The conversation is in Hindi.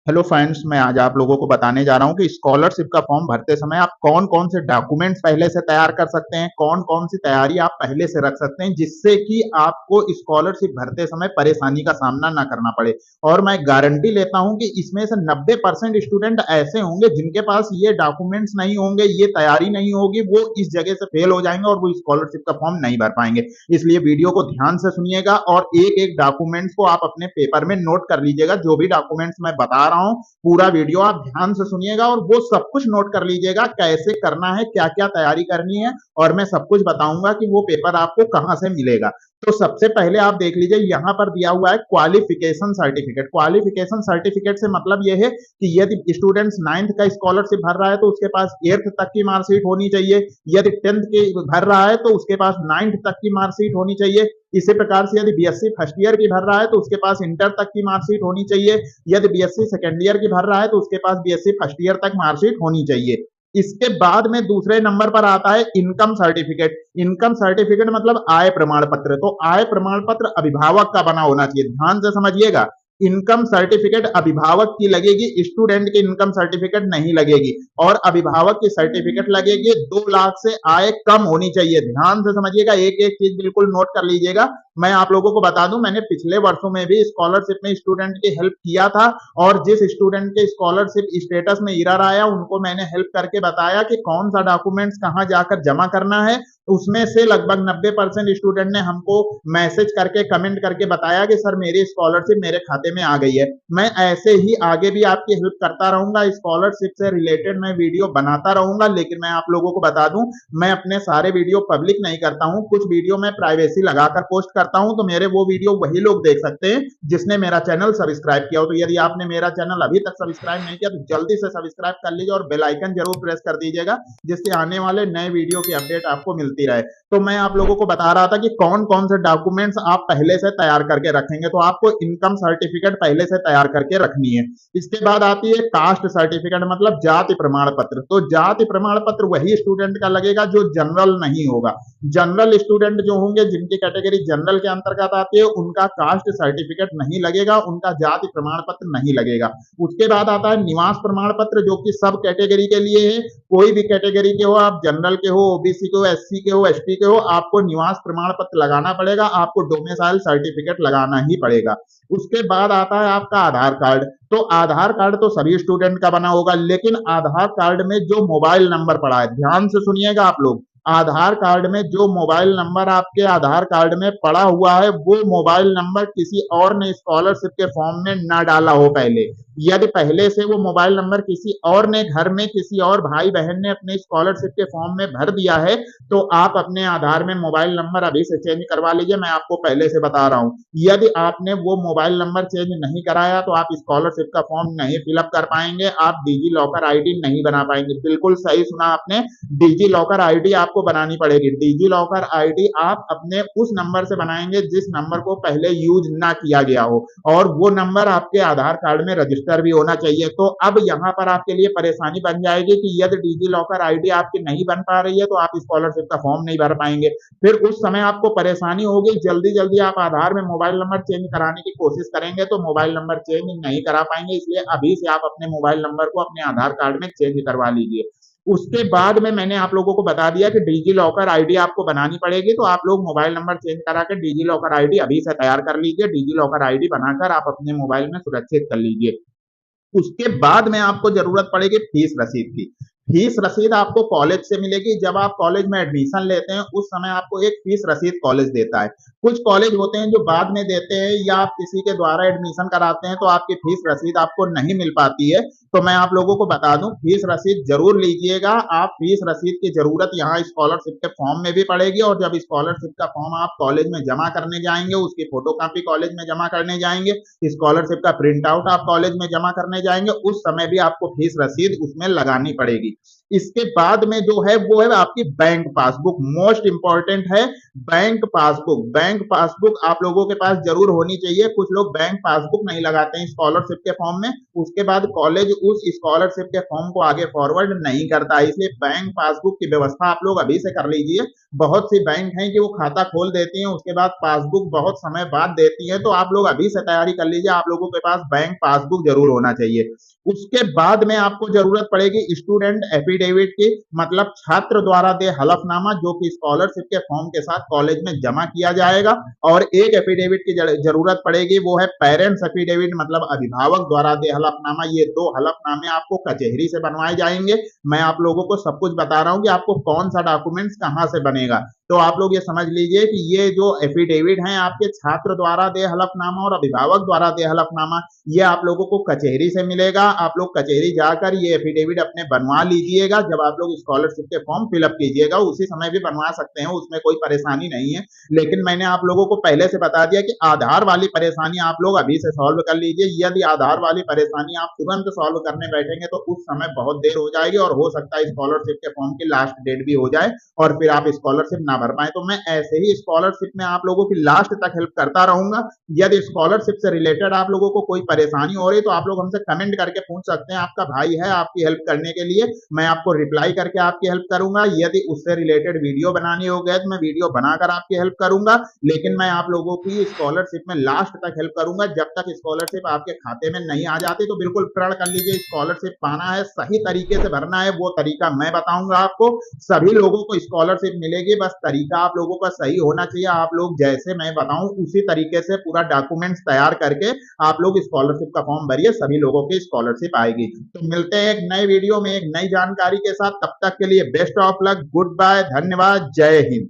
हेलो फ्रेंड्स, मैं आज आप लोगों को बताने जा रहा हूँ कि स्कॉलरशिप का फॉर्म भरते समय आप कौन-कौन से डॉक्यूमेंट्स पहले से तैयार कर सकते हैं, कौन-कौन सी तैयारी आप पहले से रख सकते हैं, जिससे कि आपको स्कॉलरशिप भरते समय परेशानी का सामना ना करना पड़े। और मैं गारंटी लेता हूँ कि इसमें से 90% स्टूडेंट ऐसे होंगे जिनके पास ये डॉक्यूमेंट्स नहीं होंगे, ये तैयारी नहीं होगी, वो इस जगह से फेल हो जाएंगे और वो स्कॉलरशिप का फॉर्म नहीं भर पाएंगे। इसलिए वीडियो को ध्यान से सुनिएगा और एक-एक डॉक्यूमेंट्स को आप अपने पेपर में नोट कर लीजिएगा। जो भी डॉक्यूमेंट्स मैं बता रहा हूँ, पूरा वीडियो आप ध्यान से सुनिएगा और वो सब कुछ नोट कर लीजिएगा, कैसे करना है, क्या क्या तैयारी करनी है, और मैं सब कुछ बताऊंगा कि वो पेपर आपको कहां से मिलेगा। तो सबसे पहले आप देख लीजिए, यहां पर दिया हुआ है क्वालिफिकेशन सर्टिफिकेट। क्वालिफिकेशन सर्टिफिकेट से मतलब यह है कि यदि स्टूडेंट्स 9th का स्कॉलरशिप भर रहा है तो उसके पास 8th तक की मार्कशीट होनी चाहिए। यदि 10th की भर रहा है तो उसके पास 9th तक की मार्कशीट होनी चाहिए। इसी प्रकार से यदि बीएससी फर्स्ट ईयर की भर रहा है तो उसके पास इंटर तक की मार्कशीट होनी चाहिए। यदि बीएससी सेकेंड ईयर की भर रहा है तो उसके पास बीएससी फर्स्ट ईयर तक मार्कशीट होनी चाहिए। इसके बाद में दूसरे नंबर पर आता है इनकम सर्टिफिकेट। इनकम सर्टिफिकेट मतलब आय प्रमाण पत्र। तो आय प्रमाण पत्र अभिभावक का बना होना चाहिए, ध्यान से समझिएगा। इनकम सर्टिफिकेट अभिभावक की लगेगी, स्टूडेंट की इनकम सर्टिफिकेट नहीं लगेगी। और अभिभावक की सर्टिफिकेट लगेगी 2 लाख से आय कम होनी चाहिए। ध्यान से समझिएगा, एक एक चीज बिल्कुल नोट कर लीजिएगा। मैं आप लोगों को बता दूं, मैंने पिछले वर्षों में भी स्कॉलरशिप में स्टूडेंट की हेल्प किया था, और जिस स्टूडेंट के स्कॉलरशिप स्टेटस में एरर आया उनको मैंने हेल्प करके बताया कि कौन सा डॉक्यूमेंट्स कहां जाकर जमा करना है। उसमें से लगभग 90% स्टूडेंट ने हमको मैसेज करके कमेंट करके बताया कि सर मेरी स्कॉलरशिप मेरे खाते में आ गई है। मैं ऐसे ही आगे भी आपकी हेल्प करता रहूंगा, स्कॉलरशिप से रिलेटेड मैं वीडियो बनाता रहूंगा। लेकिन मैं आप लोगों को बता दूं, मैं अपने सारे वीडियो पब्लिक नहीं करता हूं, कुछ वीडियो मैं प्राइवेसी लगाकर पोस्ट करता हूं। तो मेरे वो वीडियो वही लोग देख सकते हैं जिसने मेरा चैनल सब्सक्राइब किया हो। तो यदि आपने मेरा चैनल अभी तक सब्सक्राइब नहीं किया तो जल्दी से सब्सक्राइब कर लीजिए और बेल आइकन जरूर प्रेस कर दीजिएगा, जिससे आने वाले नए वीडियो की अपडेट आपको मिलती रहे। तो मैं आप लोगों को बता रहा था कि कौन कौन से डॉक्यूमेंट्स आप पहले से तैयार करके रखेंगे। तो आपको इनकम सर्टिफिकेट पहले से तैयार करके रखनी है। इसके बाद आती है कास्ट सर्टिफिकेट मतलब जाति प्रमाण पत्र। तो जाति प्रमाण पत्र वही स्टूडेंट का लगेगा जो जनरल नहीं होगा। जनरल स्टूडेंट जो होंगे, जिनकी कैटेगरी जनरल के अंतर्गत आती है, उनका कास्ट सर्टिफिकेट नहीं लगेगा, उनका जाति प्रमाण पत्र नहीं लगेगा। उसके बाद आता है निवास प्रमाण पत्र, जो कि सब कैटेगरी के लिए है। कोई भी कैटेगरी के हो, आप जनरल के हो, ओबीसी के हो, एससी के हो, एसटी के हो, आपको निवास प्रमाण पत्र लगाना पड़ेगा, आपको डोमिसाइल सर्टिफिकेट लगाना ही पड़ेगा। उसके बाद आता है आपका आधार कार्ड। तो आधार कार्ड तो सभी स्टूडेंट का बना होगा, लेकिन आधार कार्ड में जो मोबाइल नंबर पड़ा है, ध्यान से सुनिएगा आप लोग, आधार कार्ड में जो मोबाइल नंबर आपके आधार कार्ड में पड़ा हुआ है, वो मोबाइल नंबर किसी और ने स्कॉलरशिप के फॉर्म में ना डाला हो पहले। यदि पहले से वो मोबाइल नंबर किसी और ने घर में, किसी और भाई बहन ने अपने स्कॉलरशिप के फॉर्म में भर दिया है, तो आप अपने आधार में मोबाइल नंबर अभी से चेंज करवा लीजिए। मैं आपको पहले से बता रहा हूं, यदि आपने वो मोबाइल नंबर चेंज नहीं कराया तो आप स्कॉलरशिप का फॉर्म नहीं फिलअप कर पाएंगे, आप डिजी लॉकर आईडी नहीं बना पाएंगे। बिल्कुल सही सुना आपने, डिजी लॉकर आईडी आपको बनानी पड़ेगी। डिजी लॉकर आईडी आप अपने उस नंबर से बनाएंगे जिस नंबर को पहले यूज ना किया गया हो, और वो नंबर आपके आधार कार्ड में रजिस्टर भी होना चाहिए। तो अब यहाँ पर आपके लिए परेशानी बन जाएगी कि यदि डिजी लॉकर आईडी आपकी नहीं बन पा रही है तो आप स्कॉलरशिप का फॉर्म नहीं भर पाएंगे। फिर उस समय आपको परेशानी होगी, जल्दी जल्दी आप आधार में मोबाइल नंबर चेंज कराने की कोशिश करेंगे तो मोबाइल नंबर चेंज नहीं करा पाएंगे। इसलिए अभी से आप अपने मोबाइल नंबर को अपने आधार कार्ड में चेंज करवा लीजिए। उसके बाद में मैंने आप लोगों को बता दिया कि डिजी लॉकर आईडी आपको बनानी पड़ेगी। तो आप लोग मोबाइल नंबर चेंज करा के डिजी लॉकर आईडी अभी से तैयार कर लीजिए। डिजी लॉकर आईडी बनाकर आप अपने मोबाइल में सुरक्षित कर लीजिए। उसके बाद में आपको जरूरत पड़ेगी फीस रसीद की। फीस रसीद आपको कॉलेज से मिलेगी। जब आप कॉलेज में एडमिशन लेते हैं उस समय आपको एक फीस रसीद कॉलेज देता है। कुछ कॉलेज होते हैं जो बाद में देते हैं, या आप किसी के द्वारा एडमिशन कराते हैं तो आपकी फीस रसीद आपको नहीं मिल पाती है। तो मैं आप लोगों को बता दूं, फीस रसीद जरूर लीजिएगा। आप फीस रसीद की जरूरत यहाँ स्कॉलरशिप के फॉर्म में भी पड़ेगी, और जब स्कॉलरशिप का फॉर्म आप कॉलेज में जमा करने जाएंगे, उसकी फोटोकॉपी कॉलेज में जमा करने जाएंगे, स्कॉलरशिप का प्रिंट आउट आप कॉलेज में जमा करने जाएंगे, उस समय भी आपको फीस रसीद उसमें लगानी पड़ेगी। इसके बाद में जो है वो है आपकी बैंक पासबुक, मोस्ट इंपॉर्टेंट है बैंक पासबुक। बैंक पासबुक आप लोगों के पास जरूर होनी चाहिए। कुछ लोग बैंक पासबुक नहीं लगाते हैं स्कॉलरशिप के फॉर्म में, उसके बाद कॉलेज उस स्कॉलरशिप के फॉर्म को आगे फॉरवर्ड नहीं करता, इसलिए बैंक पासबुक की व्यवस्था आप लोग अभी से कर लीजिए। बहुत सी बैंक हैं कि वो खाता खोल देती हैं, उसके बाद पासबुक बहुत समय बाद देती हैं, तो आप लोग अभी से तैयारी कर लीजिए, आप लोगों के पास बैंक पासबुक जरूर होना चाहिए। उसके बाद में आपको जरूरत पड़ेगी स्टूडेंट एफिडेविट की, मतलब छात्र द्वारा दे हलफनामा, जो कि स्कॉलरशिप के फॉर्म के साथ कॉलेज में जमा किया जाएगा। और एक एफिडेविट की जरूरत पड़ेगी, वो है पेरेंट्स एफिडेविट, मतलब अभिभावक द्वारा दे हलफनामा। ये दो हलफनामे आपको कचहरी से बनवाए जाएंगे। मैं आप लोगों को सब कुछ बता रहा हूं कि आपको कौन सा डॉक्यूमेंट्स कहां से बनेगा। तो आप लोग ये समझ लीजिए कि ये जो एफिडेविट हैं आपके छात्र द्वारा दे हलफनामा और अभिभावक द्वारा दे हलफनामा, ये आप लोगों को कचहरी से मिलेगा। आप लोग कचहरी जाकर ये एफिडेविट अपने बनवा लीजिएगा। जब आप लोग स्कॉलरशिप के फॉर्म फिलअप कीजिएगा, उसी समय भी बनवा सकते हैं, उसमें कोई परेशानी नहीं है। लेकिन मैंने आप लोगों को पहले से बता दिया कि आधार वाली परेशानी आप लोग अभी से सॉल्व कर लीजिए। यदि आधार वाली परेशानी आप तुरंत सॉल्व करने बैठेंगे तो उस समय बहुत देर हो जाएगी और हो सकता है स्कॉलरशिप के फॉर्म की लास्ट डेट भी हो जाए और फिर आप स्कॉलरशिप ना भर पाए। तो मैं ऐसे ही स्कॉलरशिप में आप लोगों की लास्ट तक हेल्प करता रहूंगा। यदि स्कॉलरशिप से रिलेटेड आप लोगों को कोई परेशानी हो रही तो आप लोग हमसे कमेंट करके पूछ सकते हैं। आपका भाई है आपकी हेल्प करने के लिए, मैं आपको रिप्लाई करके आपकी हेल्प करूंगा। यदि उससे रिलेटेड वीडियो बनानी हो गया तो मैं वीडियो बनाकर आपकी हेल्प करूंगा। लेकिन मैं आप लोगों की स्कॉलरशिप में लास्ट तक हेल्प करूंगा। जब तक स्कॉलरशिप आपके खाते में नहीं आ जाती तो बिल्कुल प्रण कर लीजिए, स्कॉलरशिप पाना है, सही तरीके से भरना है, वो तरीका मैं बताऊंगा आपको। सभी लोगों को स्कॉलरशिप मिलेगी, बस तरीका आप लोगों का सही होना चाहिए। आप लोग जैसे मैं बताऊं उसी तरीके से पूरा डॉक्यूमेंट्स तैयार करके आप लोग स्कॉलरशिप का फॉर्म भरिए, सभी लोगों की स्कॉलरशिप आएगी। तो मिलते हैं एक नए वीडियो में एक नई जानकारी के साथ, तब तक के लिए best of luck, good bye, धन्यवाद, जय हिंद।